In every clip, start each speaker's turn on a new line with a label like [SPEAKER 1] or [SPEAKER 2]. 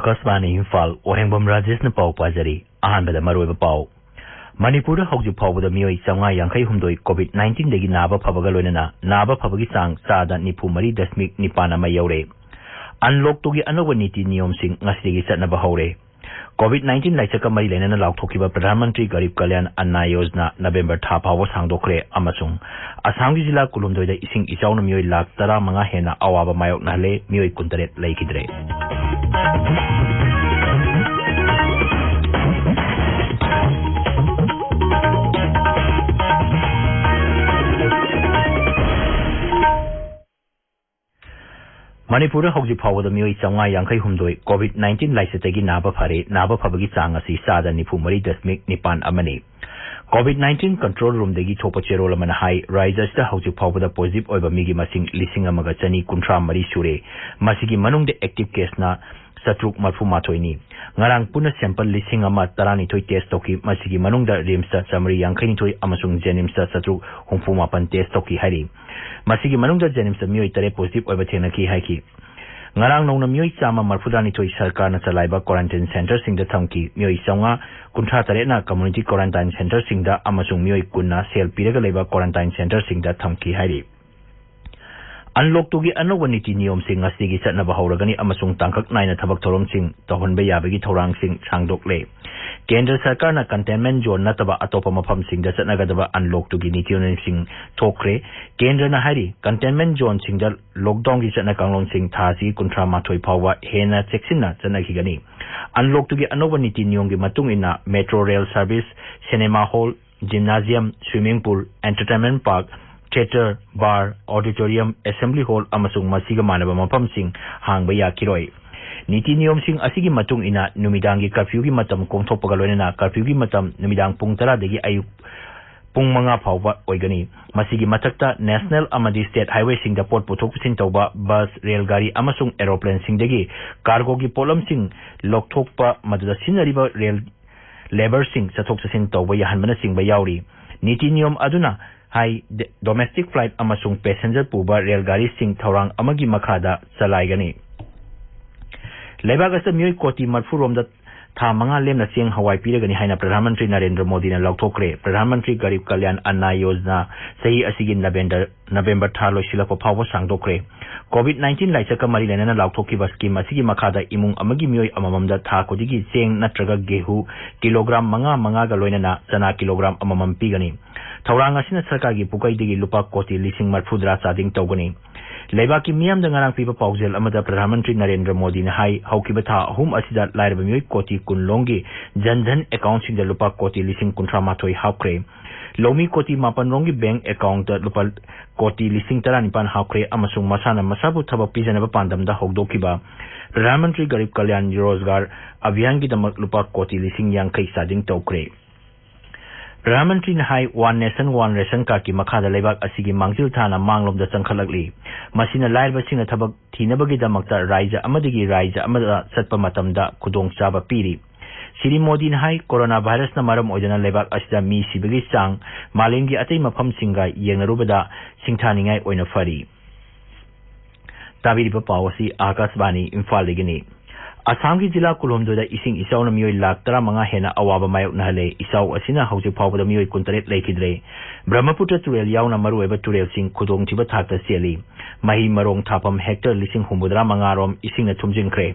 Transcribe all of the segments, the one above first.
[SPEAKER 1] Akashvani Imphal Wahengbam Rajesh na pau pajari ahanbada maroiba pau Manipuri hauju phawbada miyoi changa yankai humdoi COVID-19 dagi naba phabaga loinana naba phabagi sang sada nipu mari dasmik nipana ma yaure unlock togi anoba niti niyom sing ngasigi satnaba haure COVID-19 laisaka mari lenana lauthokiba Pradhan Mantri Garib Kalyan Anna Yojana November tha phawa sangdokre amasung Assam gi jila kulumdoi da ising ichauna miyoi lakh 15 hena awaba mayok nale miyoi kuntaret laikidre Manipuri hauji phawada miyoi changa yankai humdoi COVID-19 laisatagi naba phare naba phabagi chang asi sada nipu mari dasmik nipan amani COVID-19 control room dagi thopa cherol amana hai rises da hauji phawada positive oiba migi masing lising amaga chani kuntra mari sure masigi manung de active case na satruk marfu mathoini ngarang puna sample lising ama tarani thoi test toki masigi manung da rimsa samari yankai ni thoi amasung jenimsa satruk humfu mapan test toki hari masigi manung da jenimsa miyoi tare positive oiba thena ki hai ki ngarang nong na miyoi chama marfudani thoi sarkar na chalaiba quarantine center sing da thamki miyoi saunga kuntra tare na community quarantine center sing da amasung miyoi kunna sel piraga leiba quarantine center sing da thamki hari unlock togi anoba niti niyom sing ngasigi satnaba hauragani amasung tangkak naina thabak thorom sing tohonba yabagi thorang sing sangdokle Kendra Sarkar na containment zone nataba atopa mafam sing da satnagadaba unlock togi niti yon sing thokre Kendra na hari containment zone sing da lockdown gi satna kanglong sing thasi kuntra mathoi phawa hena cheksinna chanakigani unlock togi anoba niti niyom gi matung ina metro rail service cinema hall gymnasium swimming pool entertainment park theater, bar, auditorium, assembly hall amasung masiga manaba mafam sing hangba yakiroi. Niti niyom sing asigi matung ina numidangi curfew gi matam kongthokpaga loinana curfew gi matam numidang pung 10 dagi ayuk pung manga phawba oigani masigi mathakta national amadi state highway sing da port puthok pusin tawba bus rail gari amasung aeroplane sing dagi cargo gi polam sing lokthokpa maduda sinariba rail labor sing sathok sasin tawba yahanbana sing ba yauri niti niyom aduna hai domestic flight amasung passenger puba rail gari sing thorang amagi makhada chalaigani lebaga sa miyoi koti marfurom da tha manga lemna cheng hawai piragani haina Pradhan Mantri Narendra Modi na lauthokre Pradhan Mantri Garib Kalyan Anna Yojana sahi asigi November thalo silapa phawa sangdokre COVID-19 laisaka mari lenana lauthokiba scheme asigi makhada imung amagi miyoi amamamda tha kodigi cheng natraga gehu kilogram manga ga loinana chana kilogram amamam pigani thorang asina sarkar gi pukai digi lupa koti lising marfudra chading tawgani leiba ki miyam da ngarang piba paujel amada Pradhan Mantri Narendra Modi na hai haukiba tha hum asida lairba miyoi koti kunlongi janjan account sing da lupa koti lising kuntra mathoi haukre lomi koti mapan rongi bank account da lupa koti lising 19 haukre amasung masana masabu thaba pijana ba pandam da hogdokiba Pradhan Mantri Garib Kalyan Rozgar Abhiyan gi damak lupa koti lising yang kai sading tawkre Pradhan Mantri na hai one nation one ration card ki makhada leibak asigi mangsil thana manglom da changkhalakli masina lairba singna thabak thinabagi damakta raija amadigi raija amada satpa matamda khudong chaba piri Siri Modi na hai coronavirus na maram oidana leibak asida mi sibagi chang malengi atei mafam singa yengnarubada singthaningai oina fari tabiri pa pawasi Akashvani Imphal ligini Assam gi jila kulomdoda ising isaw na miyoi lakh 15 hena awaba mayok na hale isaw asina hauji phawbada miyoi kuntaret laikidre Brahmaputra turel yauna marueba turel sing khudong thiba thakta seli mahi marong thapam hector lising humbudra mangarom ising na thumjingkre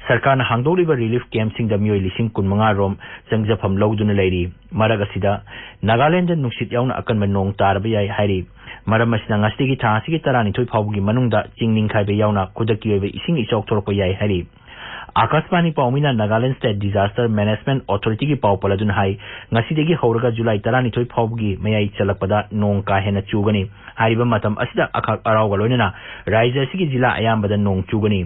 [SPEAKER 1] sarkar na hangdoliba relief camp sing da miyoi lising kun mangarom jangjafam lawduna leiri maraga sida Nagaland nuksit yauna akanba nong tarba yai hairi maram asina ngasigi tha asigi tarani thoi phawgi manungda chingning khaibe yauna khudaki oibe ising isaw thorpa yai hairi Akashvani Paumina Nagaland State Disaster Management Authority ki pau paladun hai ngasidegi hauraga July 12 phawgi mayai chalakpada nong ka hena chugani hariba matam asida akhak arauga loinana raija sigi jila ayambada nong chugani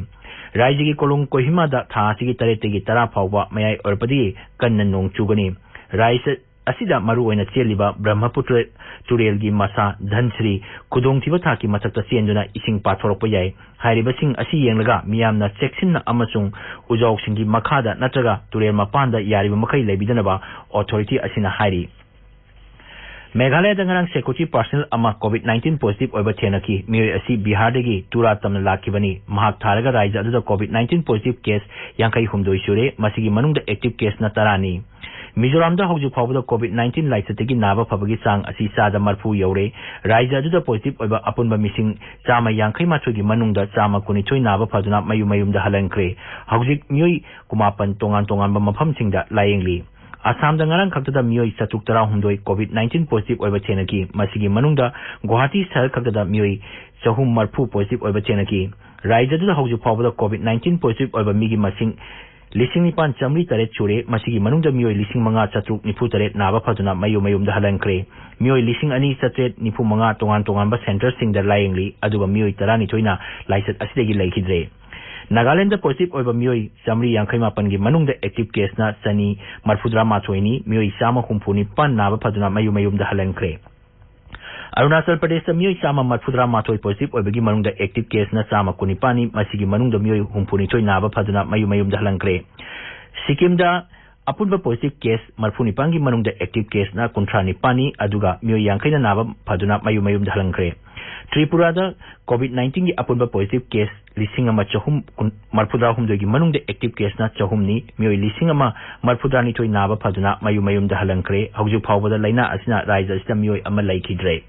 [SPEAKER 1] raija gi kolong kohima da tha sigi taretegi 10 phawba mayai orpadi kanna nong chugani raija asida maru oina cheliba Brahmaputra turel gi masa dhansri kudong thiba tha ki mathakta chenduna ising pathorokpa yai hairiba sing asi yenglaga miyamna cheksinna amasung ujau singi makhada natraga turel mapanda yariba makai leibidanaba authority asina hairi Meghalaya dangarang security personnel ama COVID-19 positive oiba thenaki mioi asi Bihar dagi tura tamna lakibani mahak tharaga raija adu COVID-19 positive case yankai humdoi sure masigi manungda active case na tarani Mizoram da hauju phawda COVID-19 laisategi naba phabagi sang asi sada marfu yaure raija adu positive oiba apunba mising chama yankai mathugi manungda chama kunithoi naba phaduna mayum da halankre haujik mioi kumapan tongan ba mafam singda layengli Assam dangarang khakta mioi satuk tara humdoi COVID-19 positive oiba thenaki masigi manungda Guwahati sahar khakta mioi chahum marfu positive oiba thenaki raija da hauju phawda COVID-19 positive oiba migi masing Lising nipan chamri taret chure masigi manungda mioi lising manga chatruk nipu taret naba phaduna mayum da halankre mioi lising ani chatet nipu manga tongan ba center sing da layengli aduga mioi tarani thoina laisat asidegi laikhidre Nagaland da positive oiba mioi chamri yankai mapan gi manungda active case na sani marfudra mathoini mioi sama humpuni pan naba phaduna mayum da halankre Arunachal Pradesh da mioi sama marfudra mathoi positive oibagi manungda active case na sama kunipani masigi manungda mioi humpuni thoi naba phaduna mayum da halankre Sikkim da apunba positive case marfuni pangi manungda active case na kuntrani pani aduga mioi yankai na naba phaduna mayum da halankre Tripura da COVID-19 gi apunba positive case lising ama chahum marfudra humdogi manungda active case na chahum ni mioi lising ama marfudra ni thoi naba phaduna mayum da halankre hauju phawbada laina asina raija asita mioi ama laikhidre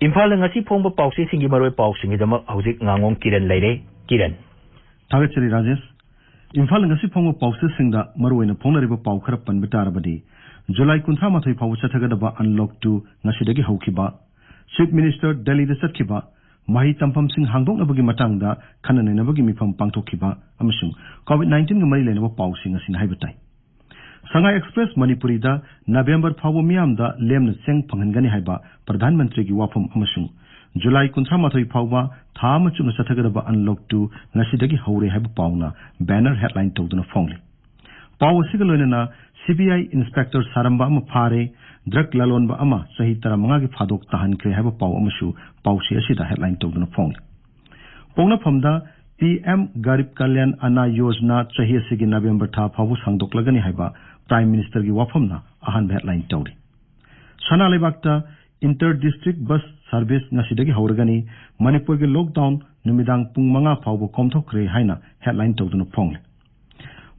[SPEAKER 1] Imphal ngasi phongba pawse singi maroi pawsingi dama haujuk Ngangom Kiran leire Kiran
[SPEAKER 2] Thagachari Rajesh Imphal ngasi phongba pawse singda maroina phongnariba paw khara panba tarabadi July 13 phaw chathagadaba unlock 2 ngasidagi haukiba Chief Minister Delhi da satkiba mahi tampam sing hangdoknabagi matangda khananainabagi mifam pangthokkiba amasung COVID-19 ga mari lenaba pawsing asin haibatai Sangai Express Manipuri da November phaw miyam da lemna cheng panghangani haiba Pradhan Mantri gi wafam amasung July 13 phaw tha machuna chathagadaba unlock 2 ngasidagi haure haiba pawna banner headline tawduna phongli Paw sigaloina CBI Inspector Saramba ama phare drug lalonba ama sahi taramanga gi phadok tahan kre haba paw amashu pawsi asida headline tawduna phong pongna phamda PM Garib Kalyan Anna Yojana chahi sigi November tha phawu sangdok lagani haiba Prime Minister gi wafamna ahan headline tawri sana lebakta inter district bus service ngasidagi hauragani Manipur gi lockdown numidang pung manga phawu komthokre haina headline tawduna phong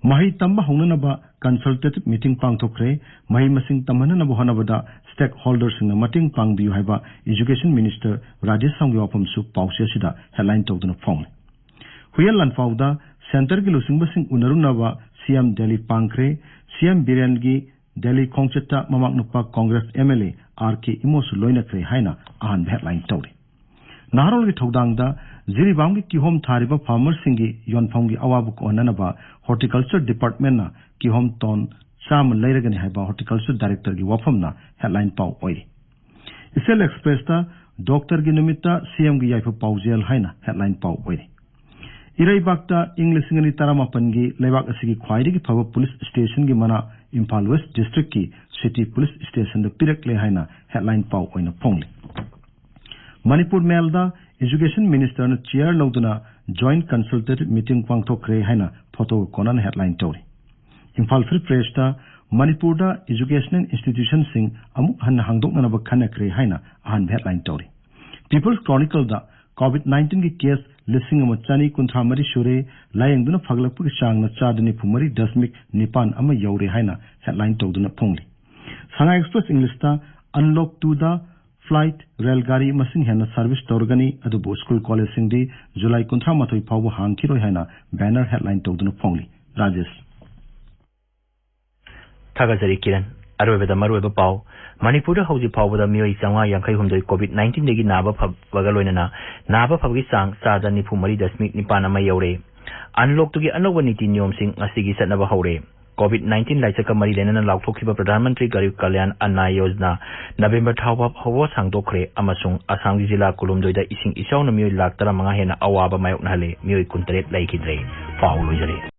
[SPEAKER 2] Mahi tamba hongnaba consultative meeting pangthokre mahi masing tamhanana bohanabada stakeholders na mating pangbiu haiba education minister Rajesh Sangwi opam su pawse sida headline tawduna phong huyal lan fawda center gi lusing basing unarunaba CM Delhi pangkre CM Biren gi Delhi Khongchetta mamak nupa Congress MLA RK Imosu loina kre haina ahan headline tawri Naharol gi thodangda Jiribam gi kihom thariba farmer singi yonpham gi awabu ko nanaba horticulture department na kihom ton sam lairagani haiba horticulture director gi wafamna headline paw oi Isel Express ta doctor gi numita CM gi yaifa pawjel haina headline paw oi Irai bakta English ngani tarama pangi lebak asigi khwairi gi phaba police station gi mana Imphal West district ki city police station da pirakle haina headline paw oina phongli Manipur Mail da Education Minister na chair lawduna joint consultative meeting pangthokre haina photo konan headline tori Imphal Free Press ta Manipur da educational institution sing amuk han hangdokna ba khanakre haina ahan headline tori People's Chronicle da COVID-19 ki case lising amachani kunthamari shure layengduna phaglakpu ki changna chadani phumari dasmik nipan ama yaure haina headline tawduna phongli Sanga Express English ta unlock 2 da flight railgari masing hena service torgani adubu school college singdi July 13 phaw hangkiroi haina banner headline tawduna phongli Rajesh
[SPEAKER 1] Thagajari Kiran arwebeda marweba paw Manipur da hauji phawda mioi changa yankai humdoi COVID-19 degi naba phabaga loinana naba phabagi sang sada nifu mari dasmik nipana ma yaure unlock tugi anoba niti niyom sing asigi satnaba haure COVID-19 laisaka mari lenana laukthokhiba Pradhan Mantri Garib Kalyan Anna Yojana November thawba hawa sangdokre amasung Assam gi jila kulumdoida ising isaw na mioi lakh 15 hena awaba mayok na hale mioi kuntret laikhidre paw loijare